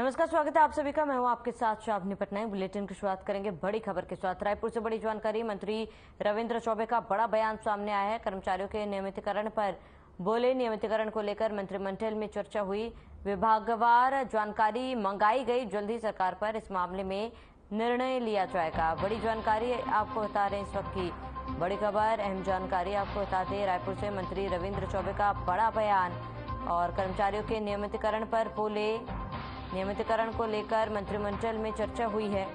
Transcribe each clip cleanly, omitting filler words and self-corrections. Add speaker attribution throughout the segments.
Speaker 1: नमस्कार, स्वागत है आप सभी का। मैं हूं आपके साथ शाबनी पटनायक। बुलेटिन की शुरुआत करेंगे बड़ी खबर के साथ। रायपुर से बड़ी जानकारी। मंत्री रविंद्र चौबे का बड़ा बयान सामने आया है। कर्मचारियों के नियमितीकरण पर बोले। नियमितीकरण को लेकर मंत्रिमंडल में चर्चा हुई। विभागवार जानकारी मंगाई गई। जल्द ही सरकार पर इस मामले में निर्णय लिया जाएगा। बड़ी जानकारी आपको बता रहे हैं इस वक्त की बड़ी खबर। अहम जानकारी आपको बता दें, रायपुर से मंत्री रविंद्र चौबे का बड़ा बयान और कर्मचारियों के नियमितीकरण पर बोले। नियमितीकरण को लेकर मंत्रिमंडल में चर्चा हुई है।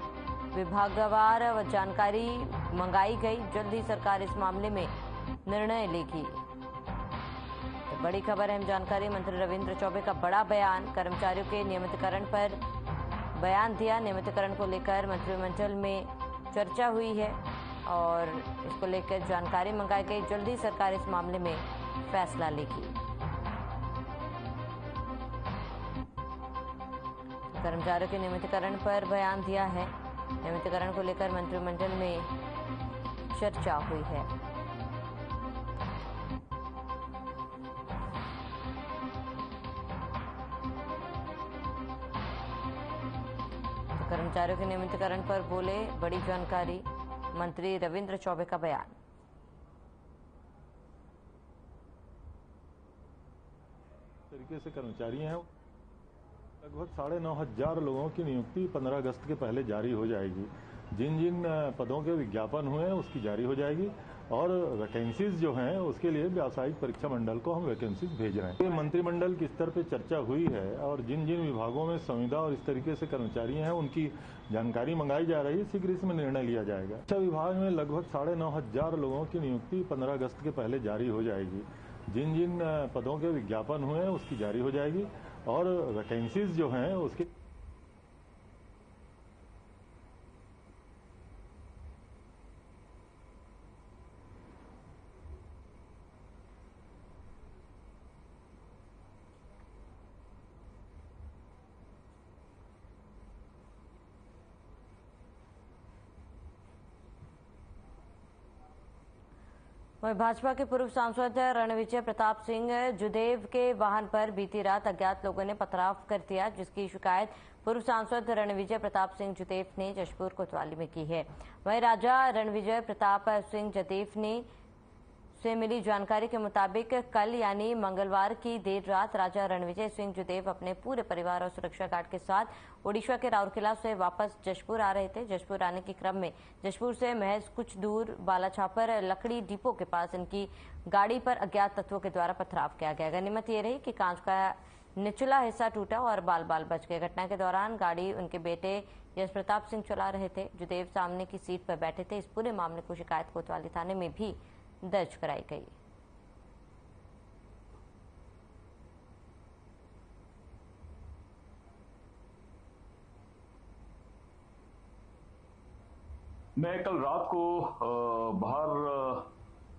Speaker 1: विभागवार जानकारी मंगाई गई। जल्द ही सरकार इस मामले में निर्णय लेगी। तो बड़ी खबर है, जानकारी। मंत्री रविंद्र चौबे का बड़ा बयान। कर्मचारियों के नियमितीकरण पर बयान दिया। नियमितीकरण को लेकर मंत्रिमंडल में चर्चा हुई है और इसको लेकर जानकारी मंगाई गई। जल्द ही सरकार इस मामले में फैसला लेगी। कर्मचारियों के नियमितीकरण पर बयान दिया है। नियमितीकरण को लेकर मंत्रिमंडल में चर्चा हुई है। तो कर्मचारियों के नियमितीकरण पर बोले। बड़ी जानकारी। मंत्री रविंद्र चौबे का बयान।
Speaker 2: तरीके से कर्मचारी हैं, लगभग 9,500 लोगों की नियुक्ति 15 अगस्त के पहले जारी हो जाएगी। जिन जिन पदों के विज्ञापन हुए हैं उसकी जारी हो जाएगी और वैकेंसीज जो हैं उसके लिए व्यावसायिक परीक्षा मंडल को हम वैकेंसीज भेज रहे हैं। मंत्रिमंडल के स्तर पर चर्चा हुई है और जिन जिन विभागों में संविदा और इस तरीके से कर्मचारी हैं उनकी जानकारी मंगाई जा रही है। शीघ्र इसमें निर्णय लिया जाएगा। शिक्षा विभाग में लगभग 9,500 लोगों की नियुक्ति 15 अगस्त के पहले जारी हो जाएगी। जिन जिन पदों के विज्ञापन हुए हैं उसकी जारी हो जाएगी और वैकेंसीज जो हैं उसके
Speaker 1: वहीं भाजपा के पूर्व सांसद रणविजय प्रताप सिंह जुदेव के वाहन पर बीती रात अज्ञात लोगों ने पथराव कर दिया, जिसकी शिकायत पूर्व सांसद रणविजय प्रताप सिंह जुदेव ने जशपुर कोतवाली में की है। वहीं राजा रणविजय प्रताप सिंह जुदेव ने से मिली जानकारी के मुताबिक कल यानी मंगलवार की देर रात राजा रणविजय सिंह जुदेव अपने पूरे परिवार और सुरक्षा गार्ड के साथ ओडिशा के राउरकेला से वापस जशपुर आ रहे थे। जशपुर आने के क्रम में जशपुर से महज कुछ दूर बालाछापर लकड़ी डिपो के पास इनकी गाड़ी पर अज्ञात तत्वों के द्वारा पथराव किया गया। गनीमत ये रही कि कांच का निचला हिस्सा टूटा और बाल बाल बच गए। घटना के दौरान गाड़ी उनके बेटे यश प्रताप सिंह चला रहे थे। जुदेव सामने की सीट पर बैठे थे। इस पूरे मामले को शिकायत कोतवाली थाने में भी दर्ज कराई गई।
Speaker 3: मैं कल रात को बाहर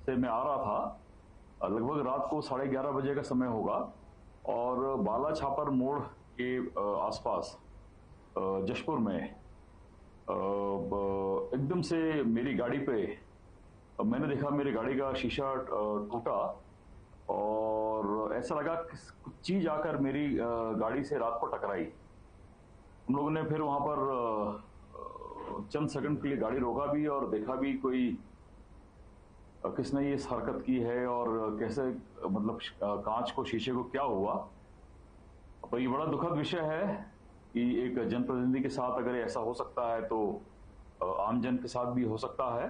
Speaker 3: से मैं आ रहा था। लगभग रात को 11:30 बजे का समय होगा और बाला छापर मोड़ के आसपास जशपुर में एकदम से मेरी गाड़ी पे मैंने देखा मेरी गाड़ी का शीशा टूटा और ऐसा लगा कि कुछ चीज आकर मेरी गाड़ी से रात को टकराई। हम लोगों ने फिर वहां पर चंद सेकंड के लिए गाड़ी रोका भी और देखा भी कोई किसने ये हरकत की है और कैसे, मतलब कांच को, शीशे को क्या हुआ। तो ये बड़ा दुखद विषय है कि एक जनप्रतिनिधि के साथ अगर ऐसा हो सकता है तो आम जन के साथ भी हो सकता है।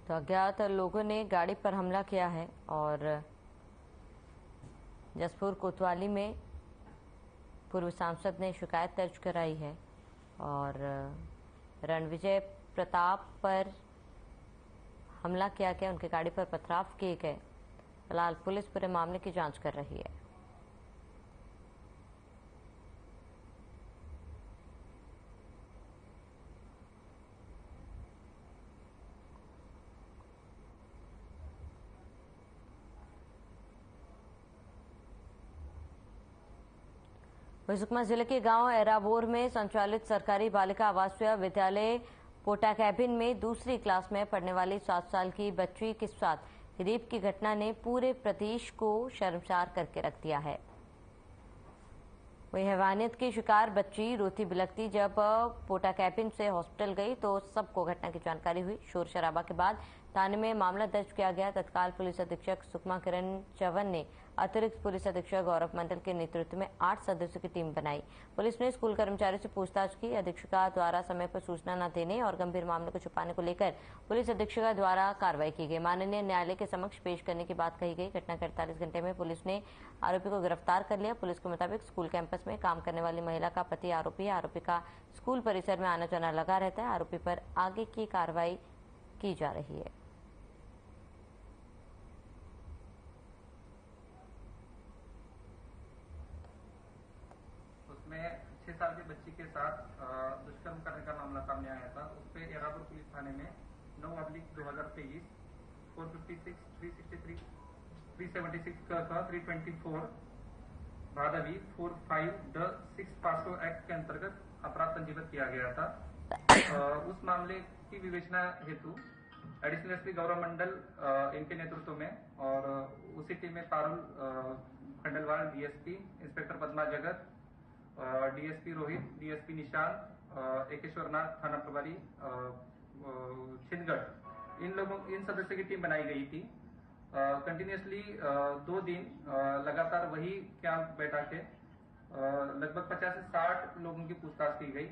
Speaker 1: तो अज्ञात लोगों ने गाड़ी पर हमला किया है और जशपुर कोतवाली में पूर्व सांसद ने शिकायत दर्ज कराई है और रणविजय प्रताप पर हमला किया गया, उनकी गाड़ी पर पथराव किए गए। फिलहाल पुलिस पूरे मामले की जांच कर रही है। सुकमा जिले के गांव एराबोर में संचालित सरकारी बालिका आवासीय विद्यालय पोटा कैबिन में दूसरी क्लास में पढ़ने वाली 7 साल की बच्ची के साथ रेप की घटना ने पूरे प्रदेश को शर्मसार करके रख दिया है। वही हैवानियत की शिकार बच्ची रोती बिलखती जब पोटा कैबिन से हॉस्पिटल गई तो सबको घटना की जानकारी हुई। शोर शराबा के बाद थाने में मामला दर्ज किया गया। तत्काल पुलिस अधीक्षक सुषमा किरण चवन ने अतिरिक्त पुलिस अधीक्षक गौरव मंडल के नेतृत्व में 8 सदस्यों की टीम बनाई। पुलिस ने स्कूल कर्मचारियों से पूछताछ की। अधीक्षिका द्वारा समय पर सूचना न देने और गंभीर मामले को छुपाने को लेकर पुलिस अधीक्षिका द्वारा कार्रवाई की गई। माननीय न्यायालय के समक्ष पेश करने की बात कही गई। घटना के 48 घंटे में पुलिस ने आरोपी को गिरफ्तार कर लिया। पुलिस के मुताबिक स्कूल कैंपस में काम करने वाली महिला का पति आरोपी है। आरोपी का स्कूल परिसर में आना जाना लगा रहता है। आरोपी पर आगे की कार्रवाई की जा रही है।
Speaker 4: उसमें 6 साल की बच्ची के साथ दुष्कर्म करने का मामला सामने आया था। उस पर एरापुर पुलिस थाने में 9/2023 456 363 376 का 324 भादवी 45 पास्को एक्ट के अंतर्गत अपराध पंजीबद्ध किया गया था। उस मामले की विवेचना हेतु एडिशनल एसपी गौरव मंडल इनके नेतृत्व में और उसी टीम में पारुल खंडलवाल डीएसपी, इंस्पेक्टर पद्मा जगत, डीएसपी रोहित, डीएसपी निशांत, एकेश्वरनाथ थाना प्रभारी छिंदगढ़, इन सदस्यों की टीम बनाई गई थी। कंटिन्यूसली 2 दिन लगातार वही कैंप बैठा के लगभग 50 से 60 लोगों की पूछताछ की गई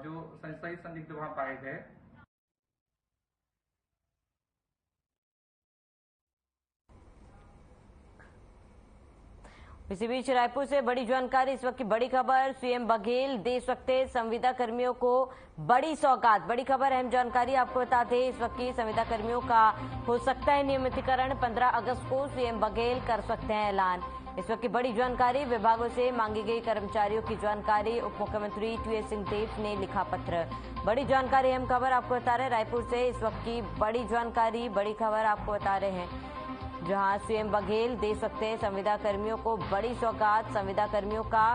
Speaker 4: जो सही संदिग्ध वहां पाए गए।
Speaker 1: इसी बीच रायपुर से बड़ी जानकारी, इस वक्त की बड़ी खबर, सीएम बघेल दे सकते संविदा कर्मियों को बड़ी सौगात। बड़ी खबर, अहम जानकारी आपको बता दें, इस वक्त की संविदा कर्मियों का हो सकता है नियमितीकरण। 15 अगस्त को सीएम बघेल कर सकते हैं ऐलान। इस वक्त की बड़ी जानकारी, विभागों से मांगी गई कर्मचारियों की जानकारी। उप मुख्यमंत्री टीएस सिंहदेव ने लिखा पत्र। बड़ी जानकारी, अहम खबर आपको बता रहे हैं रायपुर से इस वक्त की बड़ी जानकारी, बड़ी खबर आपको बता रहे हैं, जहां सीएम बघेल दे सकते हैं संविदा कर्मियों को बड़ी सौगात। संविदा कर्मियों का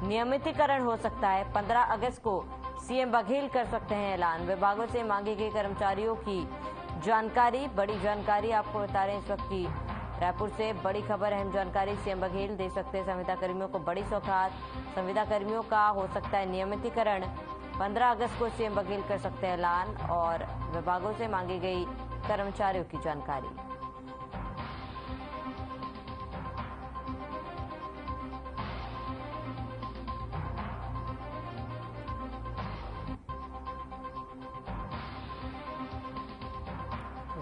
Speaker 1: नियमितीकरण हो सकता है। 15 अगस्त को सीएम बघेल कर सकते हैं ऐलान। विभागों से मांगी गई कर्मचारियों की जानकारी, बड़ी जानकारी आपको बता रहे हैं इस वक्त की रायपुर से बड़ी खबर, अहम जानकारी, सीएम बघेल दे सकते हैं संविदा कर्मियों को बड़ी सौगात। संविदा कर्मियों का हो सकता है नियमितीकरण। 15 अगस्त को सीएम बघेल कर सकते हैं ऐलान और विभागों से मांगी गई कर्मचारियों की जानकारी।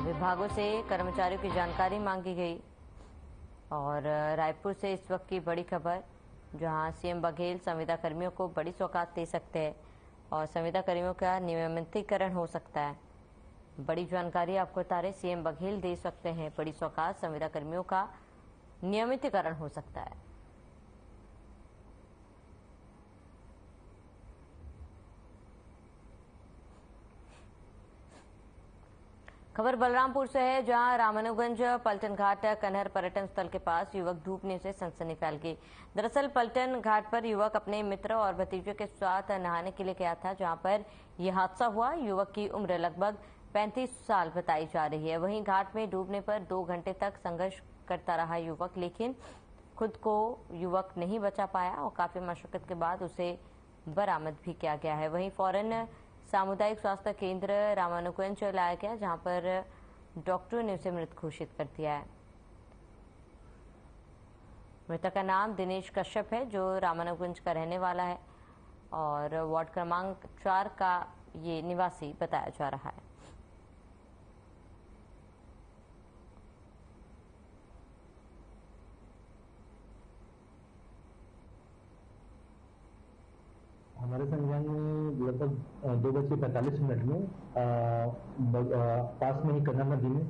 Speaker 1: विभागों से कर्मचारियों की जानकारी मांगी गई और रायपुर से इस वक्त की बड़ी खबर, जहां सीएम बघेल संविदा कर्मियों को बड़ी सौगात दे सकते हैं और संविदा कर्मियों का नियमितीकरण हो सकता है। बड़ी जानकारी आपको बता रहे, सीएम बघेल दे सकते हैं बड़ी सौगात, संविदा कर्मियों का नियमितीकरण हो सकता है। खबर बलरामपुर से है, जहां रामानुगंज पलटन घाट कनहर पर्यटन स्थल के पास युवक डूबने से सनसनी फैल गई। दरअसल पलटन घाट पर युवक अपने मित्र और भतीजे के साथ नहाने के लिए गया था, जहां पर यह हादसा हुआ। युवक की उम्र लगभग 35 साल बताई जा रही है। वहीं घाट में डूबने पर 2 घंटे तक संघर्ष करता रहा युवक, लेकिन खुद को युवक नहीं बचा पाया और काफी मशक्कत के बाद उसे बरामद भी किया गया है। वहीं फौरन सामुदायिक स्वास्थ्य केंद्र रामानुगंज लाया गया, जहां पर डॉक्टरों ने उसे मृत घोषित कर दिया है। मृतक का नाम दिनेश कश्यप है, जो रामानुगंज का रहने वाला है और वार्ड क्रमांक 4 का ये निवासी बताया जा रहा है।
Speaker 5: हमारे संज्ञान में लगभग 2:45 में पास में ही कन्नर नदी में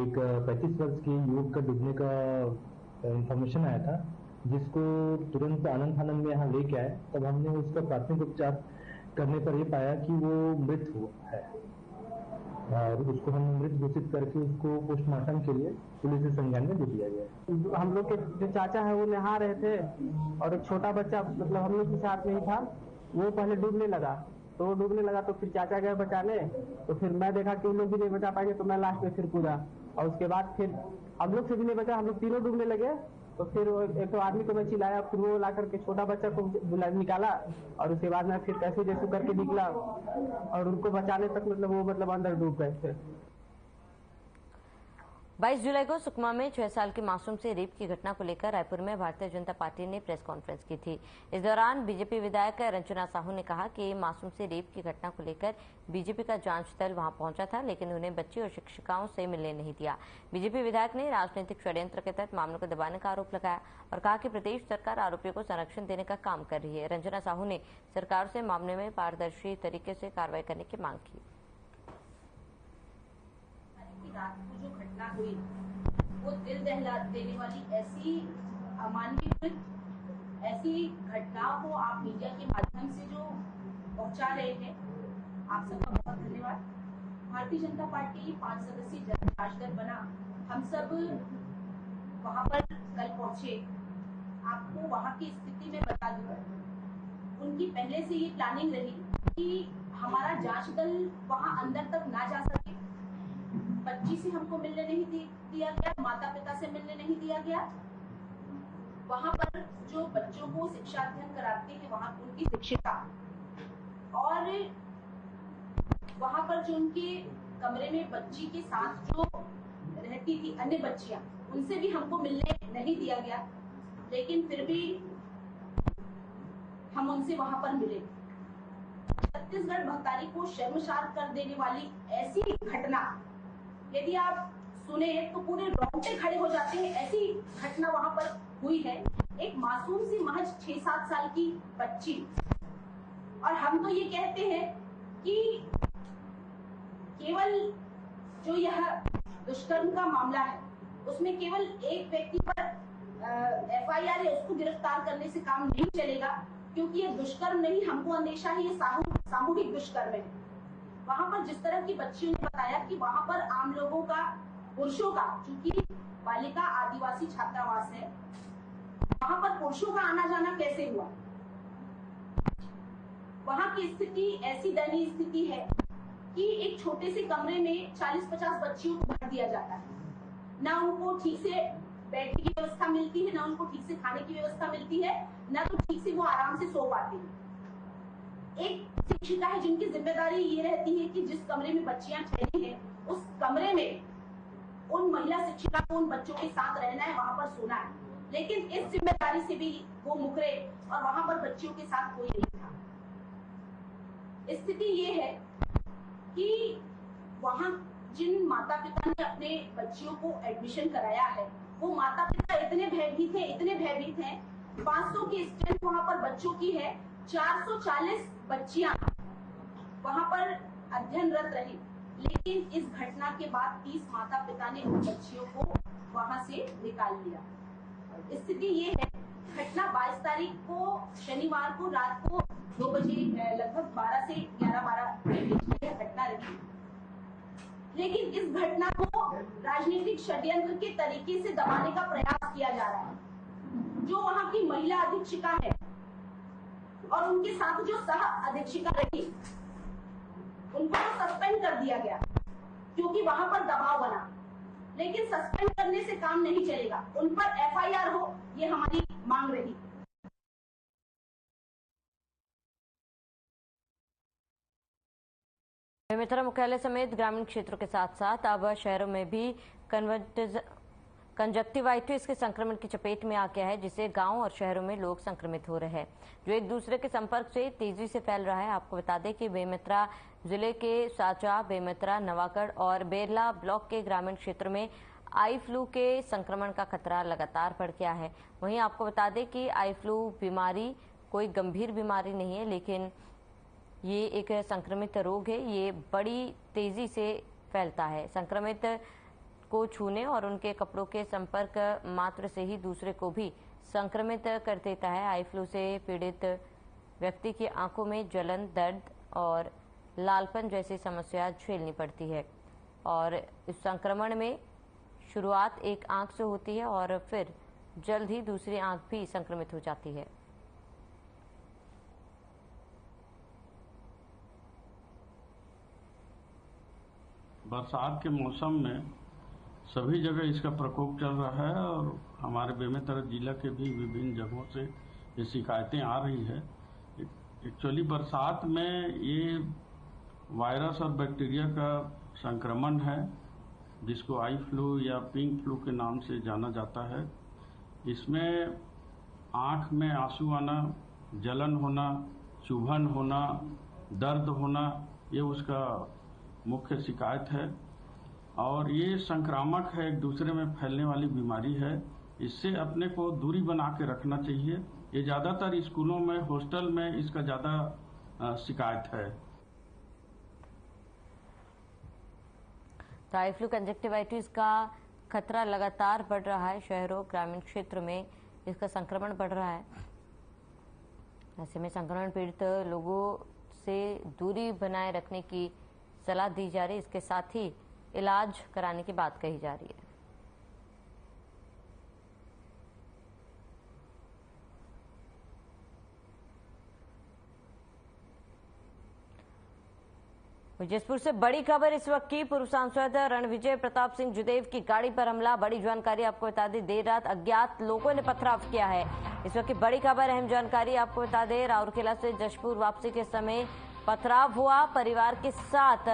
Speaker 5: एक 35 वर्ष के युवक का डूबने का इंफॉर्मेशन आया था, जिसको तुरंत आनंद थाना में यहाँ लेके आए। तब हमने उसका प्राथमिक उपचार करने पर ये पाया कि वो मृत हुआ है और उसको हमने मृत घोषित करके उसको पोस्टमार्टम के लिए पुलिस के संज्ञान में दे दिया गया।
Speaker 6: हम लोग के जो चाचा है वो नहा रहे थे और एक छोटा बच्चा मतलब हम लोग के साथ में ही था, वो पहले डूबने लगा। तो वो डूबने लगा तो फिर चाचा गए बचाने, तो फिर मैं देखा कि उन लोग भी नहीं बचा पाएंगे, तो मैं लास्ट में फिर कूदा। और उसके बाद फिर हम लोग से भी नहीं बचा, हम लोग तीनों डूबने लगे। तो फिर एक तो आदमी को मैं चिल्लाया, फिर वो ला करके छोटा बच्चा को निकाला और उसके बाद मैं फिर कैसे जैसे करके निकला और उनको बचाने तक वो अंदर डूब गए थे।
Speaker 1: 22 जुलाई को सुकमा में 6 साल की मासूम से रेप की घटना को लेकर रायपुर में भारतीय जनता पार्टी ने प्रेस कॉन्फ्रेंस की थी। इस दौरान बीजेपी विधायक रंजना साहू ने कहा कि मासूम से रेप की घटना को लेकर बीजेपी का जांच दल वहां पहुंचा था, लेकिन उन्हें बच्ची और शिक्षिकाओं से मिलने नहीं दिया। बीजेपी विधायक ने राजनीतिक षड्यंत्र के तहत मामलों को दबाने का आरोप लगाया और कहा कि प्रदेश सरकार आरोपियों को संरक्षण देने का काम कर रही है। रंजना साहू ने सरकार से मामले में पारदर्शी तरीके से कार्रवाई करने की मांग की।
Speaker 7: रात को जो घटना हुई वो दिल दहला देने वाली ऐसी अमानवीय ऐसी घटनाओं को आप मीडिया के माध्यम से जो पहुंचा रहे हैं, आप सबका बहुत धन्यवाद। भारतीय जनता पार्टी 5 सदस्यीय जांच दल बना, हम सब वहां पर कल पहुंचे। आपको वहां की स्थिति में बता दूं, उनकी पहले से ये प्लानिंग रही कि हमारा जांच दल वहां अंदर तक ना जा सके। बच्ची से हमको मिलने नहीं दिया गया, माता पिता से मिलने नहीं दिया गया। वहां पर जो बच्चों को शिक्षा अध्ययन कराते हैं वहां उनकी शिक्षिका और वहां पर जो उनके कमरे में बच्ची के साथ जो रहती थी अन्य बच्चियां, उनसे भी हमको मिलने नहीं दिया गया। लेकिन फिर भी हम उनसे वहां पर मिले। छत्तीसगढ़ भक्तारी को शर्मसार कर देने वाली ऐसी घटना यदि आप सुने तो पूरे रोंगटे खड़े हो जाते हैं। ऐसी घटना वहां पर हुई है, एक मासूम सी महज 6-7 साल की बच्ची। और हम तो ये कहते हैं कि केवल जो यह दुष्कर्म का मामला है उसमें केवल एक व्यक्ति पर FIR या उसको गिरफ्तार करने से काम नहीं चलेगा, क्योंकि ये दुष्कर्म नहीं, हमको अंदेशा है ये सामूहिक दुष्कर्म है। वहां पर जिस तरह की बच्चियों ने बताया कि वहां पर आम लोगों का, पुरुषों का, चूंकि बालिका आदिवासी छात्रावास है, वहां पर पुरुषों का आना जाना कैसे हुआ। वहां की स्थिति ऐसी दयनीय स्थिति है कि एक छोटे से कमरे में 40-50 बच्चियों को भर दिया जाता है। ना उनको ठीक से बैठने की व्यवस्था मिलती है, ना उनको ठीक से खाने की व्यवस्था मिलती है, ना तो ठीक से वो आराम से सो पाते हैं। एक शिक्षिका है जिनकी जिम्मेदारी ये रहती है कि जिस कमरे में बच्चियां ठहरी हैं उस कमरे में उन महिला शिक्षिका को उन बच्चों के साथ रहना है, वहां पर सोना है। लेकिन इस जिम्मेदारी से भी वो मुकरे और वहां पर बच्चियों के साथ कोई नहीं था। स्थिति ये है कि वहां जिन माता पिता ने अपने बच्चियों को एडमिशन कराया है वो माता पिता इतने भयभीत हैं। 500 की स्ट्रेंथ वहां पर बच्चों की है, 440 बच्चियां वहां पर अध्ययनरत रही। लेकिन इस घटना के बाद 30 माता पिता ने उन बच्चियों को वहां से निकाल लिया। स्थिति ये है, घटना 22 तारीख को शनिवार को रात को 2 बजे लगभग 12 से 11-12 के बीच में घटना रही। लेकिन इस घटना को राजनीतिक षड्यंत्र के तरीके से दबाने का प्रयास किया जा रहा है। जो वहां की महिला अधीक्षिका है और उनके साथ जो सह अधीक्षिका रही, उनको तो सस्पेंड कर दिया गया क्योंकि वहां पर दबाव बना। लेकिन सस्पेंड करने से काम नहीं चलेगा, उन पर FIR हो, ये हमारी मांग रही।
Speaker 1: बेमेतरा मुख्यालय समेत ग्रामीण क्षेत्रों के साथ साथ अब शहरों में भी कंजक्टिवाइटिस के संक्रमण की चपेट में आ गया है, जिससे गांव और शहरों में लोग संक्रमित हो रहे हैं, जो एक दूसरे के संपर्क से तेजी से फैल रहा है। आपको बता दें कि बेमेतरा जिले के साचा, बेमेतरा, नवागढ़ और बेरला ब्लॉक के ग्रामीण क्षेत्र में आई फ्लू के संक्रमण का खतरा लगातार बढ़ गया है। वहीं आपको बता दें कि आई फ्लू बीमारी कोई गंभीर बीमारी नहीं है, लेकिन ये एक संक्रमित रोग है। ये बड़ी तेजी से फैलता है। संक्रमित को छूने और उनके कपड़ों के संपर्क मात्र से ही दूसरे को भी संक्रमित कर देता है। आई फ्लू से पीड़ित व्यक्ति की आंखों में जलन, दर्द और लालपन जैसी समस्या झेलनी पड़ती है। और इस संक्रमण में शुरुआत एक आंख से होती है और फिर जल्द ही दूसरी आंख भी संक्रमित हो जाती है।
Speaker 8: बरसात के मौसम में सभी जगह इसका प्रकोप चल रहा है और हमारे बेमेतरा जिला के भी विभिन्न जगहों से ये शिकायतें आ रही है। एक्चुअली बरसात में ये वायरस और बैक्टीरिया का संक्रमण है जिसको आई फ्लू या पिंक फ्लू के नाम से जाना जाता है। इसमें आँख में आंसू आना, जलन होना, चुभन होना, दर्द होना, ये उसका मुख्य शिकायत है और ये संक्रामक है, एक दूसरे में फैलने वाली बीमारी है। इससे अपने को दूरी बना के रखना चाहिए। ये ज़्यादातर स्कूलों में, हॉस्टल में इसका ज़्यादा शिकायत है।
Speaker 1: तो आई फ्लू कंजक्टिवाइटिस का खतरा लगातार बढ़ रहा है। शहरों, ग्रामीण क्षेत्र में इसका संक्रमण बढ़ रहा है। ऐसे में संक्रमण पीड़ित लोगों से दूरी बनाए रखने की सलाह दी जा रही है। इसके साथ ही इलाज कराने की बात कही जा रही है। जसपुर से बड़ी खबर इस वक्त की। पूर्व सांसद रणविजय प्रताप सिंह जुदेव की गाड़ी पर हमला। बड़ी जानकारी आपको बता दें, देर रात अज्ञात लोगों ने पथराव किया है। इस वक्त की बड़ी खबर, अहम जानकारी आपको बता दें, राउरकेला से जशपुर वापसी के समय पथराव हुआ। परिवार के साथ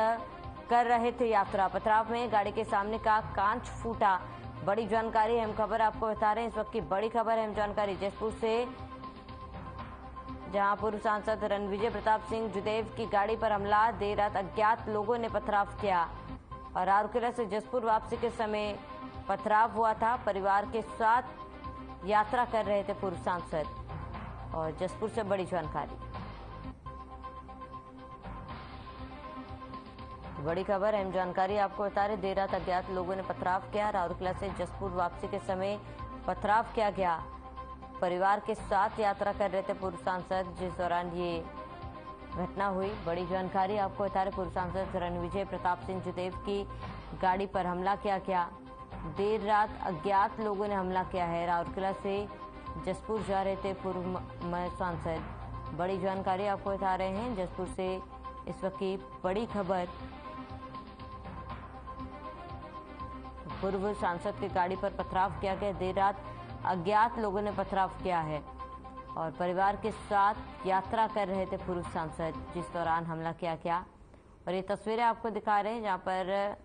Speaker 1: कर रहे थे यात्रा। पथराव में गाड़ी के सामने का कांच फूटा। बड़ी जानकारी, अहम खबर आपको बता रहे हैं। इस वक्त की बड़ी खबर, अहम जानकारी जशपुर से, जहां पूर्व सांसद रणविजय प्रताप सिंह जुदेव की गाड़ी पर हमला। देर रात अज्ञात लोगों ने पथराव किया और राउरकेला से जसपुर वापसी के समय पथराव हुआ था। परिवार के साथ यात्रा कर रहे थे पूर्व सांसद। और जसपुर से बड़ी जानकारी, बड़ी खबर, अहम जानकारी आपको बता रहे, देर रात अज्ञात लोगों ने पथराव किया। राउरकेला से जसपुर वापसी के समय पथराव किया गया। परिवार के साथ यात्रा कर रहे थे पूर्व सांसद, जिस दौरान ये घटना हुई। बड़ी जानकारी आपको बता रहे, पूर्व सांसद रणविजय प्रताप सिंह जुदेव की गाड़ी पर हमला किया गया। देर रात अज्ञात लोगों ने हमला किया है। राउरकेला से जसपुर जा रहे थे पूर्व सांसद। बड़ी जानकारी आपको बता रहे हैं जसपुर से इस वक्त की बड़ी खबर। पूर्व सांसद की गाड़ी पर पथराव किया गया। देर रात अज्ञात लोगों ने पथराव किया है और परिवार के साथ यात्रा कर रहे थे पूर्व सांसद, जिस दौरान हमला किया गया। और ये तस्वीरें आपको दिखा रहे हैं जहां पर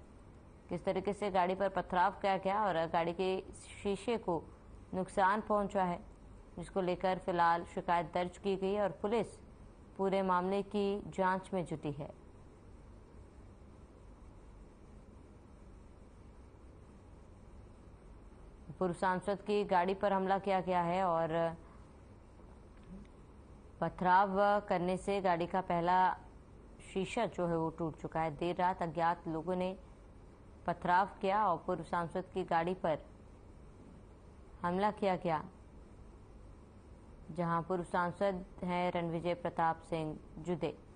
Speaker 1: किस तरीके से गाड़ी पर पथराव किया गया और गाड़ी के शीशे को नुकसान पहुंचा है, जिसको लेकर फिलहाल शिकायत दर्ज की गई और पुलिस पूरे मामले की जांच में जुटी है। पूर्व सांसद की गाड़ी पर हमला किया गया है और पथराव करने से गाड़ी का पहला शीशा जो है वो टूट चुका है। देर रात अज्ञात लोगों ने पथराव किया और पूर्व सांसद की गाड़ी पर हमला किया गया, जहां पूर्व सांसद हैं रणविजय प्रताप सिंह जुदेव।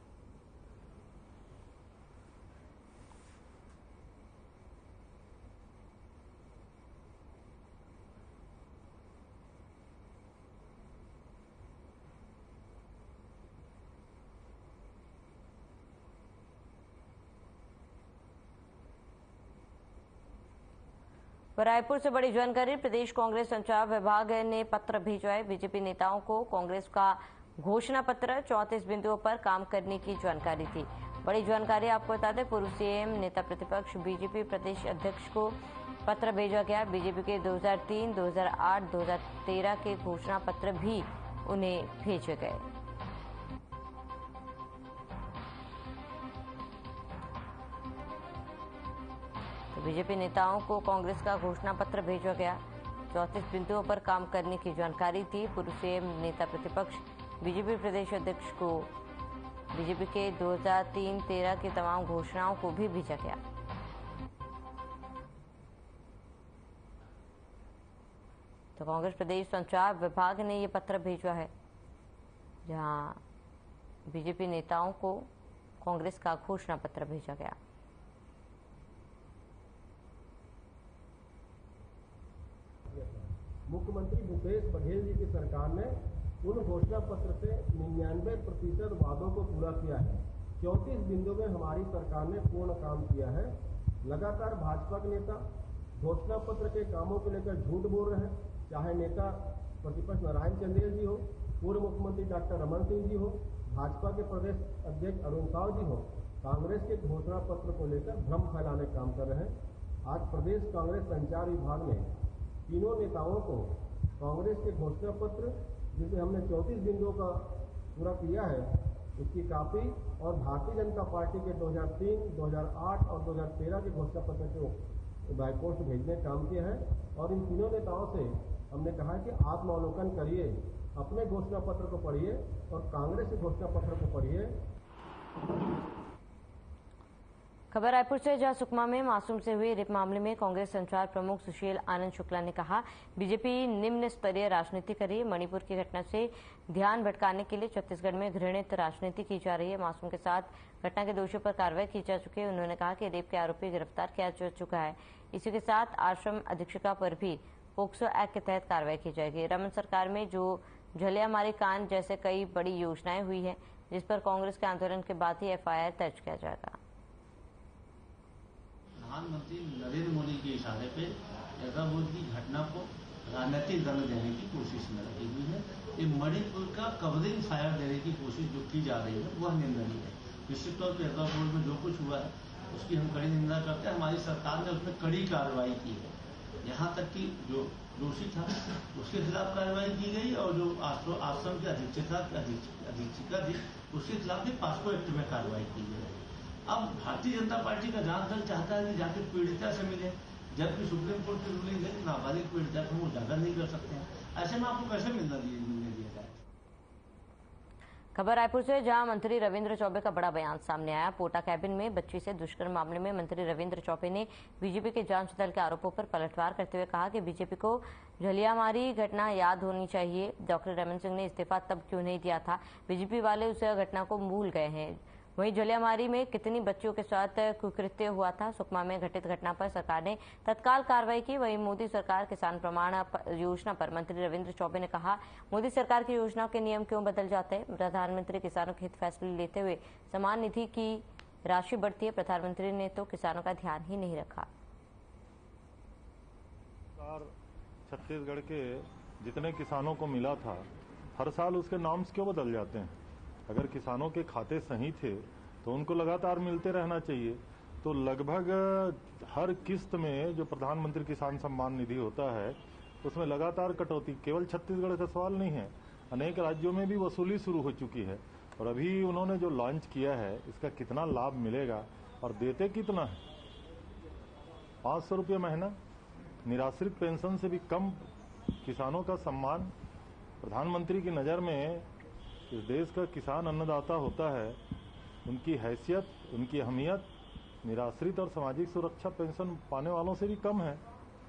Speaker 1: रायपुर से बड़ी जानकारी, प्रदेश कांग्रेस संचार विभाग ने पत्र भेजा है बीजेपी नेताओं को। कांग्रेस का घोषणा पत्र 34 बिंदुओं पर काम करने की जानकारी थी। बड़ी जानकारी आपको बता दें, पूर्व सीएम नेता प्रतिपक्ष बीजेपी प्रदेश अध्यक्ष को पत्र भेजा गया। बीजेपी के 2003, 2008, 2013 के घोषणा पत्र भी उन्हें भेजे गए। बीजेपी नेताओं को कांग्रेस का घोषणा पत्र भेजा गया। 34 बिंदुओं पर काम करने की जानकारी थी। पूर्व सीएम नेता प्रतिपक्ष बीजेपी प्रदेश अध्यक्ष को बीजेपी के 2003-13 की तमाम घोषणाओं को भी भेजा गया। तो कांग्रेस प्रदेश संचार विभाग ने ये पत्र भेजा है, जहां बीजेपी नेताओं को कांग्रेस का घोषणा पत्र भेजा गया।
Speaker 9: मुख्यमंत्री भूपेश बघेल जी की सरकार ने उन घोषणा पत्र से 99% वादों को पूरा किया है। 34 बिंदुओं में हमारी सरकार ने पूर्ण काम किया है। लगातार भाजपा के नेता घोषणा पत्र के कामों को लेकर झूठ बोल रहे हैं, चाहे नेता प्रतिपक्ष नारायण चंदेल जी हो, पूर्व मुख्यमंत्री डॉक्टर रमन सिंह जी हो, भाजपा के प्रदेश अध्यक्ष अरुण साव जी हो, कांग्रेस के घोषणा पत्र को लेकर भ्रम फैलाने का काम कर रहे हैं। आज प्रदेश कांग्रेस संचार विभाग ने तीनों नेताओं को कांग्रेस के घोषणा पत्र, जिसे हमने 34 बिंदुओं का पूरा किया है, उसकी कॉपी और भारतीय जनता पार्टी के 2003, 2008 और 2013 के घोषणा पत्र को बाईपोस्ट भेजने का काम किया है। और इन तीनों नेताओं से हमने कहा है कि आत्मावलोकन करिए, अपने घोषणा पत्र को पढ़िए और कांग्रेस के घोषणा पत्र को पढ़िए।
Speaker 1: खबर रायपुर से, जहां सुकमा में मासूम से हुए रेप मामले में कांग्रेस संचार प्रमुख सुशील आनंद शुक्ला ने कहा, बीजेपी निम्न स्तरीय राजनीति कर रही है। मणिपुर की घटना से ध्यान भटकाने के लिए छत्तीसगढ़ में घृणित राजनीति की जा रही है। मासूम के साथ घटना के दोषियों पर कार्रवाई की जा चुकी है। उन्होंने कहा कि रेप के आरोपी गिरफ्तार किया जा चुका है। इसी के साथ आश्रम अधीक्षिका पर भी पोक्सो एक्ट के तहत कार्रवाई की जाएगी। रमन सरकार में जो झलियामारी कांड जैसे कई बड़ी योजनाएं हुई है, जिस पर कांग्रेस के आंदोलन के बाद ही एफआईआर दर्ज किया जाएगा।
Speaker 10: प्रधानमंत्री नरेंद्र मोदी के इशारे पे एर्राबोर की घटना को राजनीतिक रंग देने की कोशिश में लगी हुई है। ये मणिपुर का कवरिंग फायर देने की कोशिश जो की जा रही है वह निंदनीय है। निश्चित तौर पर एर्राबोर में जो कुछ हुआ है उसकी हम कड़ी निंदा करते हैं। हमारी सरकार ने उसमें कड़ी कार्रवाई की है। यहाँ तक कि जो दोषी था उसके खिलाफ कार्रवाई की गई और जो आश्रम के अधीक्षिका थी उसके खिलाफ भी पास्को एक्ट में कार्रवाई की गई। अब भारतीय जनता पार्टी का जांच दल चाहता है कि जाके पीड़िता से मिले, जबकि सुप्रीम कोर्ट की रूलिंग है कि नाबालिग पीड़िता को हम उजागर नहीं कर सकते हैं। ऐसे में आपको कैसे मिलने दिया जाए।
Speaker 1: खबर रायपुर से, जहां मंत्री रविंद्र चौबे का बड़ा बयान सामने आया। पोटा कैबिन में बच्ची से दुष्कर्म मामले में मंत्री रविंद्र चौबे ने बीजेपी के जांच दल के आरोपों पर पलटवार करते हुए कहा कि बीजेपी को झलियामारी घटना याद होनी चाहिए। डॉक्टर रमन सिंह ने इस्तीफा तब क्यों नहीं दिया था? बीजेपी वाले उस घटना को भूल गए हैं। वहीं झलियामारी में कितनी बच्चियों के साथ कुकृत्य हुआ था। सुकमा में घटित घटना पर सरकार ने तत्काल कार्रवाई की। वहीं मोदी सरकार किसान प्रमाण योजना पर मंत्री रविंद्र चौबे ने कहा, मोदी सरकार की योजना के नियम क्यों बदल जाते हैं? प्रधानमंत्री किसानों के हित फैसले लेते हुए सम्मान निधि की राशि बढ़ती है। प्रधानमंत्री ने तो किसानों का ध्यान ही नहीं रखा।
Speaker 2: छत्तीसगढ़ के जितने किसानों को मिला था, हर साल उसके नॉर्म्स क्यों बदल जाते हैं? अगर किसानों के खाते सही थे तो उनको लगातार मिलते रहना चाहिए। तो लगभग हर किस्त में जो प्रधानमंत्री किसान सम्मान निधि होता है उसमें लगातार कटौती, केवल छत्तीसगढ़ का सवाल नहीं है, अनेक राज्यों में भी वसूली शुरू हो चुकी है। और अभी उन्होंने जो लॉन्च किया है इसका कितना लाभ मिलेगा और देते कितना है? 500 रुपये महीना, निराश्रित पेंशन से भी कम किसानों का सम्मान। प्रधानमंत्री की नज़र में इस देश का किसान अन्नदाता होता है, उनकी हैसियत, उनकी अहमियत निराश्रित और सामाजिक सुरक्षा पेंशन पाने वालों से भी कम है।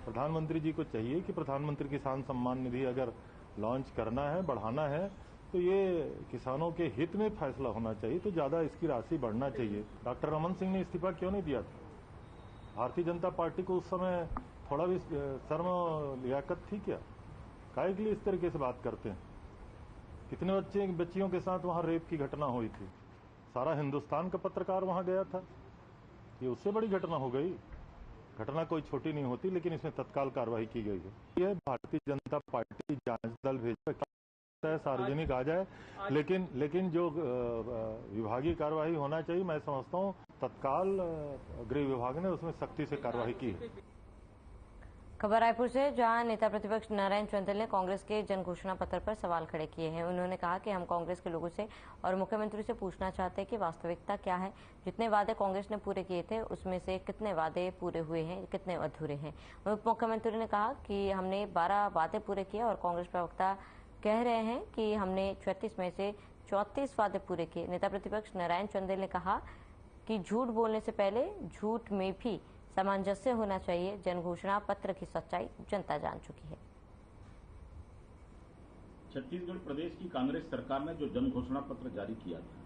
Speaker 2: प्रधानमंत्री जी को चाहिए कि प्रधानमंत्री किसान सम्मान निधि अगर लॉन्च करना है, बढ़ाना है, तो ये किसानों के हित में फैसला होना चाहिए, तो ज़्यादा इसकी राशि बढ़ना चाहिए। डॉक्टर रमन सिंह ने इस्तीफा क्यों नहीं दिया था? भारतीय जनता पार्टी को उस समय थोड़ा भी शर्म लियाकत थी क्या? काहे के लिए इस तरीके से बात करते हैं? कितने बच्चियों के साथ वहां रेप की घटना हुई थी? सारा हिंदुस्तान का पत्रकार वहां गया था। ये उससे बड़ी घटना हो गई। घटना कोई छोटी नहीं होती, लेकिन इसमें तत्काल कार्रवाई की गई है। ये भारतीय जनता पार्टी जांच दल भेज सकता है, सार्वजनिक आ जाए, लेकिन जो विभागीय कार्रवाई होना चाहिए, मैं समझता हूँ तत्काल गृह विभाग ने उसमें सख्ती से कार्रवाई की है।
Speaker 1: खबर रायपुर से, जहां नेता प्रतिपक्ष नारायण चंदेल ने कांग्रेस के जन घोषणा पत्र पर सवाल खड़े किए हैं। उन्होंने कहा कि हम कांग्रेस के लोगों से और मुख्यमंत्री से पूछना चाहते हैं कि वास्तविकता क्या है। जितने वादे कांग्रेस ने पूरे किए थे उसमें से कितने वादे पूरे हुए हैं, कितने अधूरे हैं। उप मुख्यमंत्री ने कहा कि हमने 12 वादे पूरे किए और कांग्रेस प्रवक्ता कह रहे हैं कि हमने 36 में से 34 वादे पूरे किए। नेता प्रतिपक्ष नारायण चंदेल ने कहा कि झूठ बोलने से पहले झूठ में भी सामंजस्य होना चाहिए। जन घोषणा पत्र की सच्चाई जनता जान चुकी है।
Speaker 11: छत्तीसगढ़ प्रदेश की कांग्रेस सरकार ने जो जन घोषणा पत्र जारी किया था,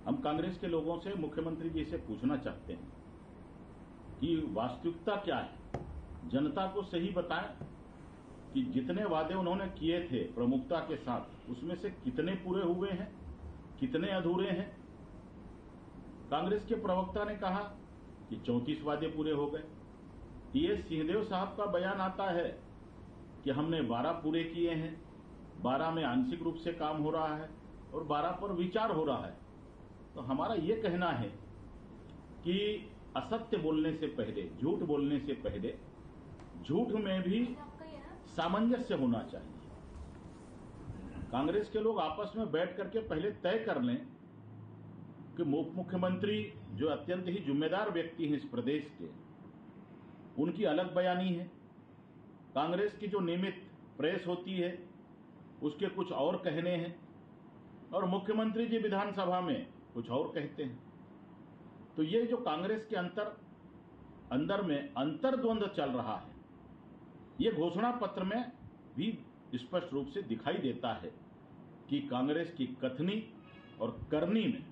Speaker 11: हम कांग्रेस के लोगों से मुख्यमंत्री जी से पूछना चाहते हैं कि वास्तविकता क्या है। जनता को सही बताएं कि जितने वादे उन्होंने किए थे प्रमुखता के साथ, उसमें से कितने पूरे हुए हैं, कितने अधूरे हैं। कांग्रेस के प्रवक्ता ने कहा कि 34 वादे पूरे हो गए, ये सिंहदेव साहब का बयान आता है कि हमने 12 पूरे किए हैं, 12 में आंशिक रूप से काम हो रहा है और 12 पर विचार हो रहा है। तो हमारा ये कहना है कि असत्य बोलने से पहले, झूठ बोलने से पहले, झूठ में भी सामंजस्य होना चाहिए। कांग्रेस के लोग आपस में बैठ करके पहले तय कर लें कि उप मुख्यमंत्री जो अत्यंत ही जिम्मेदार व्यक्ति हैं इस प्रदेश के, उनकी अलग बयानी है। कांग्रेस की जो नियमित प्रेस होती है उसके कुछ और कहने हैं और मुख्यमंत्री जी विधानसभा में कुछ और कहते हैं। तो ये जो कांग्रेस के अंदर में अंतर्द्वंद चल रहा है, ये घोषणा पत्र में भी स्पष्ट रूप से दिखाई देता है कि कांग्रेस की कथनी और करनी में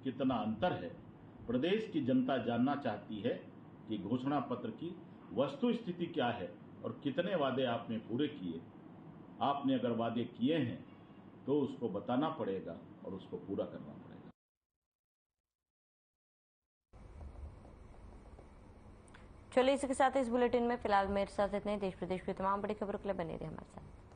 Speaker 11: कितना अंतर है। प्रदेश की जनता जानना चाहती है कि घोषणा पत्र की वस्तु स्थिति क्या है और कितने वादे आपने पूरे किए। आपने अगर वादे किए हैं तो उसको बताना पड़ेगा और उसको पूरा करना पड़ेगा।
Speaker 1: चलिए इसी के साथ इस बुलेटिन में फिलहाल मेरे साथ इतने। देश प्रदेश की तमाम बड़ी खबरों के लिए बने रहे हमारे साथ।